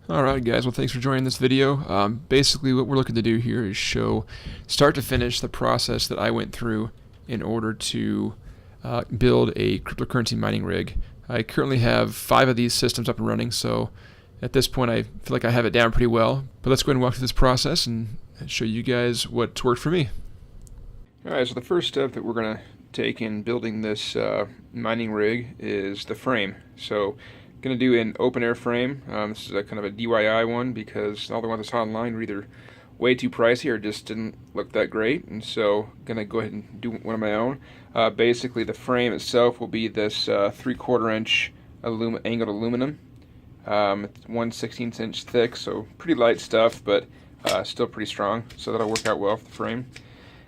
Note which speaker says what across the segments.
Speaker 1: Alright guys, well thanks for joining this video. Basically what we're looking to do here is show start to finish the process that I went through in order to build a cryptocurrency mining rig. I currently have 5 of these systems up and running, so at this point I feel like I have it down pretty well. But let's go ahead and walk through this process and show you guys what's worked for me. Alright, so the first step that we're going to take in building this mining rig is the frame. So going to do an open air frame. This is a kind of a DIY one because all the ones I saw online were either way too pricey or just didn't look that great, and so going to go ahead and do one of my own. Basically the frame itself will be this 3/4 inch angled aluminum. It's 1/16 inch thick, so pretty light stuff, but still pretty strong, so that'll work out well for the frame.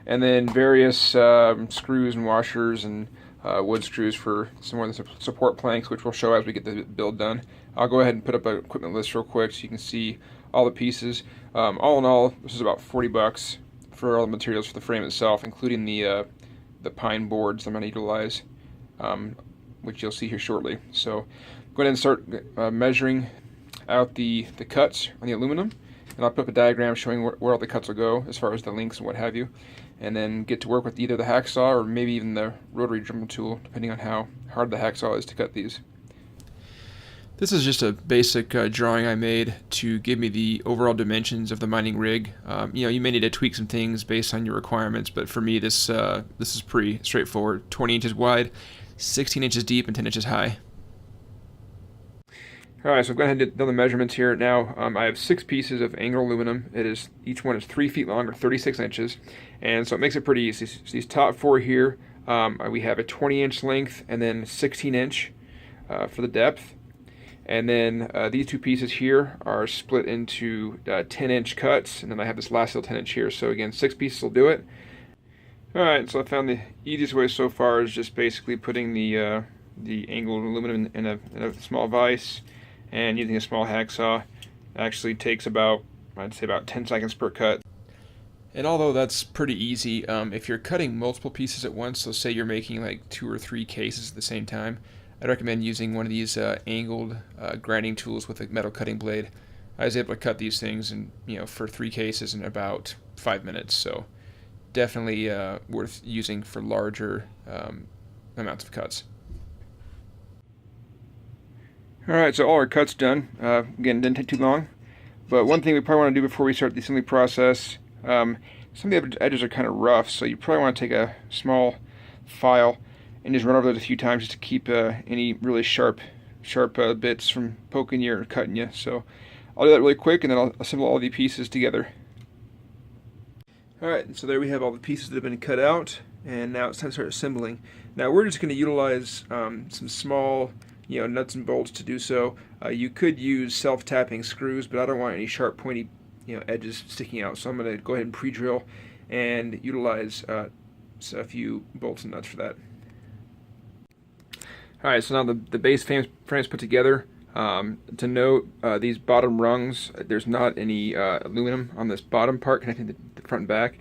Speaker 1: And then various screws and washers and wood screws for some more of the support planks, which we'll show as we get the build done. I'll go ahead and put up an equipment list real quick so you can see all the pieces. All in all, this is about $40 for all the materials for the frame itself, including the pine boards I'm going to utilize, which you'll see here shortly. So go ahead and start measuring out the cuts on the aluminum, and I'll put up a diagram showing where all the cuts will go as far as the links and what have you, and then get to work with either the hacksaw or maybe even the rotary Dremel tool, depending on how hard the hacksaw is to cut these. This is just a basic drawing I made to give me the overall dimensions of the mining rig. You may need to tweak some things based on your requirements, but for me this is pretty straightforward. 20 inches wide, 16 inches deep, and 10 inches high. Alright, so I'm going to do the measurements here. Now, I have 6 pieces of angled aluminum. Each one is 3 feet long, or 36 inches, and so it makes it pretty easy. So these top 4 here, we have a 20-inch length and then 16-inch for the depth. And then these 2 pieces here are split into 10-inch cuts, and then I have this last little 10-inch here. So again, 6 pieces will do it. Alright, so I found the easiest way so far is just basically putting the angled aluminum in a small vise, and using a small hacksaw. Actually takes I'd say about 10 seconds per cut. And although that's pretty easy, if you're cutting multiple pieces at once, so say you're making like 2 or 3 cases at the same time, I'd recommend using one of these angled grinding tools with a metal cutting blade. I was able to cut these things for 3 cases in about 5 minutes, so definitely worth using for larger amounts of cuts. Alright, so all our cuts done. Again, didn't take too long. But one thing we probably want to do before we start the assembly process, some of the edges are kind of rough, so you probably want to take a small file and just run over those a few times just to keep any really sharp bits from poking you or cutting you. So I'll do that really quick, and then I'll assemble all the pieces together. Alright, so there we have all the pieces that have been cut out, and now it's time to start assembling. Now we're just going to utilize some small nuts and bolts to do so. You could use self-tapping screws, but I don't want any sharp pointy edges sticking out, so I'm going to go ahead and pre-drill and utilize a few bolts and nuts for that. Alright, so now the base frame's put together. To note, these bottom rungs, there's not any aluminum on this bottom part connecting the front and back.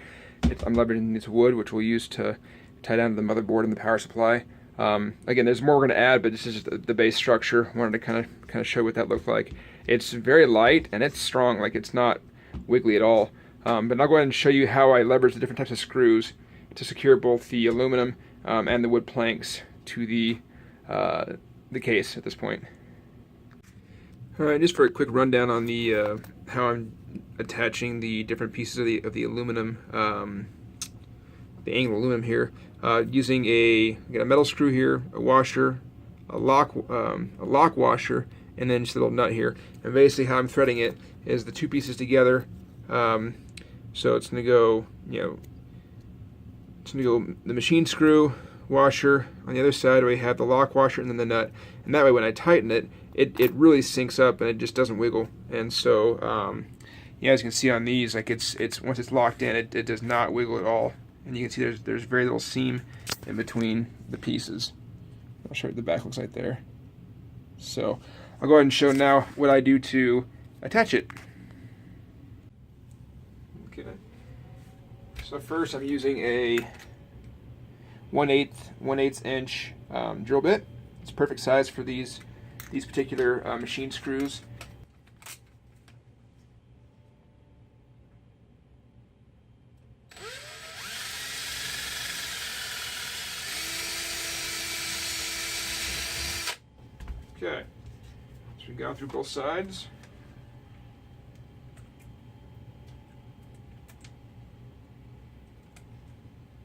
Speaker 1: I'm leveraging this wood, which we'll use to tie down to the motherboard and the power supply. Again, there's more we're going to add, but this is the base structure. I wanted to kind of show what that looked like. It's very light and it's strong, like it's not wiggly at all. But I'll go ahead and show you how I leverage the different types of screws to secure both the aluminum and the wood planks to the case at this point. Alright, just for a quick rundown on the how I'm attaching the different pieces of the aluminum, the angled aluminum here. Using a metal screw here, a washer, a lock washer, and then just a little nut here. And basically how I'm threading it is the 2 pieces together. So it's going to go, the machine screw, washer. On the other side we have the lock washer and then the nut. And that way when I tighten it, it really syncs up and it just doesn't wiggle. And so, as you can see on these, like it's once it's locked in, it does not wiggle at all. And you can see there's very little seam in between the pieces. I'll show you what the back looks like there. So I'll go ahead and show now what I do to attach it. Okay. So first I'm using a 1/8 inch drill bit. It's perfect size for these particular machine screws. Okay, so we've gone through both sides.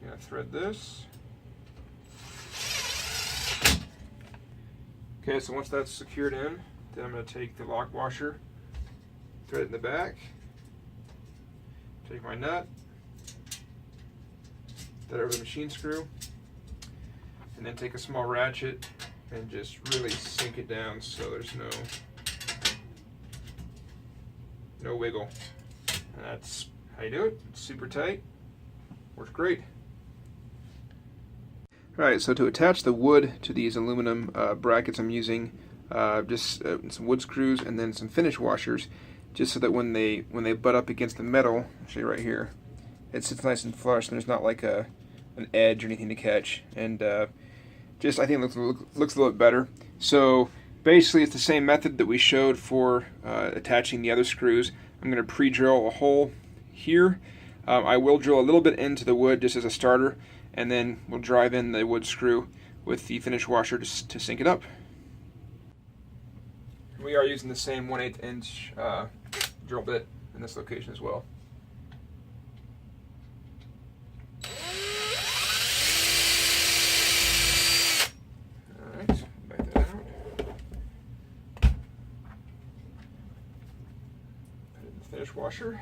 Speaker 1: Gonna thread this. Okay, so once that's secured in, then I'm going to take the lock washer, thread it in the back, take my nut, thread over the machine screw, and then take a small ratchet and just really sink it down so there's no wiggle. And that's how you do it. It's super tight. Works great. Alright, so to attach the wood to these aluminum brackets, I'm using just some wood screws and then some finish washers, just so that when they butt up against the metal, I'll show you right here, it sits nice and flush and there's not like an edge or anything to catch. And just I think it looks a little bit better. So basically it's the same method that we showed for attaching the other screws. I'm going to pre-drill a hole here. I will drill a little bit into the wood just as a starter, and then we'll drive in the wood screw with the finish washer to sink it up. We are using the same 1/8 inch drill bit in this location as well. Alright, back that out. Put it in the finish washer.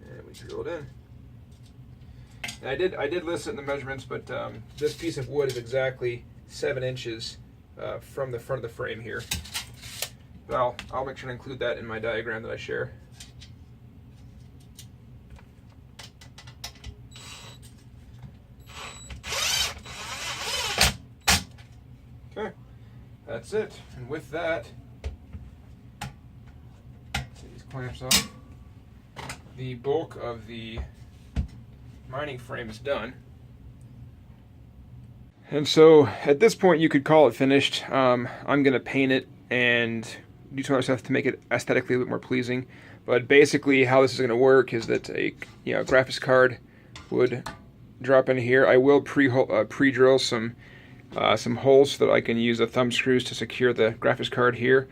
Speaker 1: And we drill it in. And I did list it in the measurements, but this piece of wood is exactly 7 inches from the front of the frame here. But I'll make sure to include that in my diagram that I share. Okay, that's it. And with that, take these clamps off. The bulk of the mining frame is done. And so at this point you could call it finished. I'm going to paint it and do some other stuff to make it aesthetically a bit more pleasing. But basically how this is going to work is that a graphics card would drop in here. I will pre-drill some holes so that I can use the thumb screws to secure the graphics card here.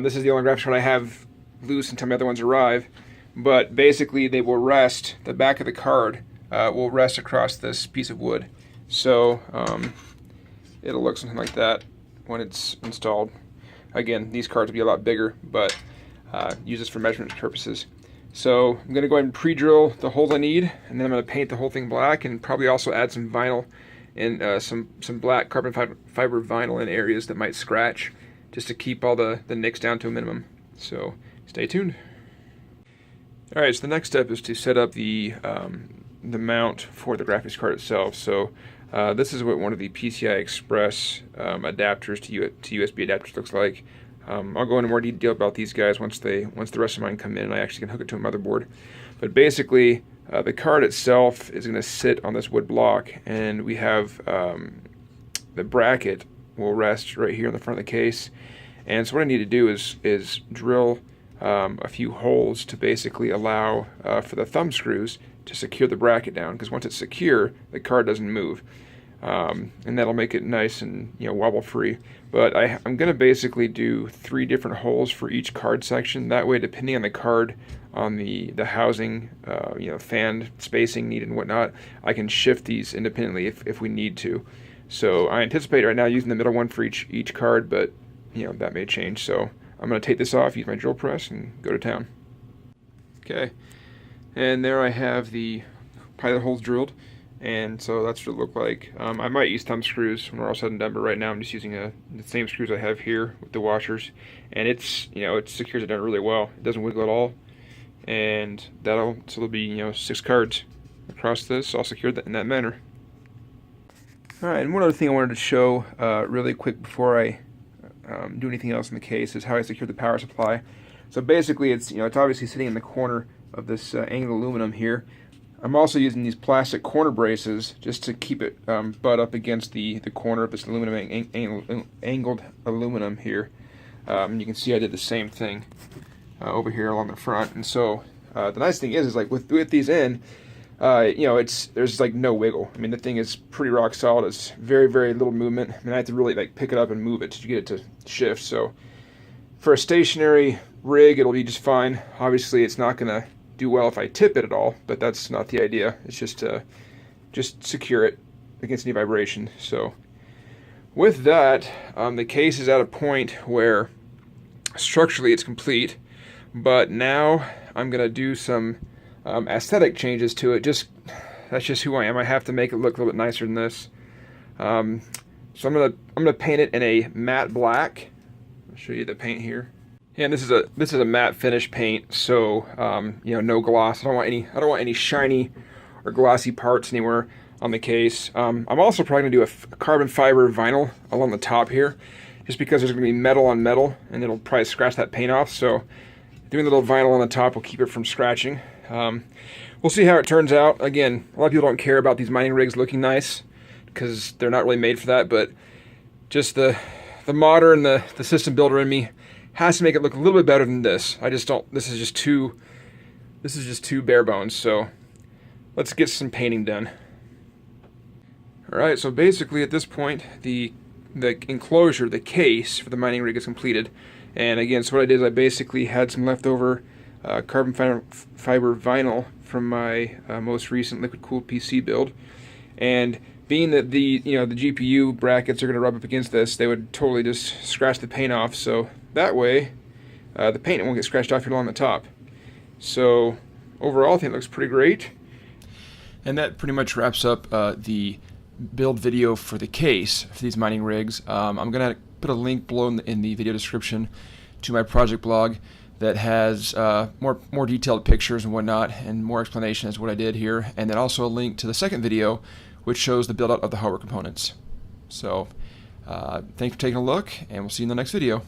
Speaker 1: This is the only graphics card I have loose until my other ones arrive. But basically they will rest, the back of the card will rest across this piece of wood. So it'll look something like that when it's installed. Again, these cards will be a lot bigger, but use this for measurement purposes. So I'm going to go ahead and pre-drill the holes I need, and then I'm going to paint the whole thing black and probably also add some vinyl and some black carbon fiber vinyl in areas that might scratch, just to keep all the nicks down to a minimum. So stay tuned. Alright, so the next step is to set up the mount for the graphics card itself. So this is what one of the PCI Express adapters to USB adapters looks like. I'll go into more detail about these guys once the rest of mine come in and I actually can hook it to a motherboard. But basically, the card itself is going to sit on this wood block, and we have the bracket will rest right here in the front of the case. And so what I need to do is drill a few holes to basically allow for the thumb screws to secure the bracket down, because once it's secure, the card doesn't move, and that'll make it nice and wobble free. But I'm going to basically do 3 different holes for each card section. That way, depending on the card, on the housing, fan spacing needed and whatnot, I can shift these independently if we need to. So I anticipate right now using the middle one for each card, but that may change. So I'm going to take this off, use my drill press, and go to town. Okay, and there I have the pilot holes drilled, and so that's what it looked like. I might use thumb screws when we're all said and done, but right now I'm just using the same screws I have here with the washers, and it secures it down really well. It doesn't wiggle at all, and so there'll be 6 cards across this, all secured in that manner. All right, and one other thing I wanted to show really quick before I do anything else in the case is how I secure the power supply. So basically, it's obviously sitting in the corner of this angled aluminum here. I'm also using these plastic corner braces just to keep it butt up against the corner of this angled aluminum here. You can see I did the same thing over here along the front. And so the nice thing is like with these in, there's like no wiggle. I mean, the thing is pretty rock solid. It's very, very little movement. I mean, I have to really like pick it up and move it to get it to shift. So for a stationary rig, it'll be just fine. Obviously, it's not going to do well if I tip it at all, but that's not the idea. It's just to secure it against any vibration. So with that, the case is at a point where structurally it's complete, but now I'm going to do some aesthetic changes to it. That's just who I am. I have to make it look a little bit nicer than this. So I'm gonna paint it in a matte black. I'll show you the paint here. Yeah, and this is a matte finish paint, so no gloss. I don't want any shiny or glossy parts anywhere on the case. I'm also probably gonna do a carbon fiber vinyl along the top here, just because there's gonna be metal on metal, and it'll probably scratch that paint off. So doing a little vinyl on the top will keep it from scratching. We'll see how it turns out. Again, a lot of people don't care about these mining rigs looking nice because they're not really made for that, but just the modern, the system builder in me has to make it look a little bit better than this. This is just too bare bones. So let's get some painting done. All right, so basically at this point, the enclosure, the case for the mining rig is completed. And again, so what I did is I basically had some leftover carbon fiber vinyl from my most recent liquid cooled PC build, and being that the GPU brackets are going to rub up against this, they would totally just scratch the paint off. So that way, the paint won't get scratched off here along the top. So overall, I think it looks pretty great. And that pretty much wraps up the build video for the case for these mining rigs. I'm going to put a link below in the video description to my project blog that has more detailed pictures and whatnot, and more explanation as to what I did here, and then also a link to the second video which shows the build out of the hardware components. So thanks for taking a look, and we'll see you in the next video.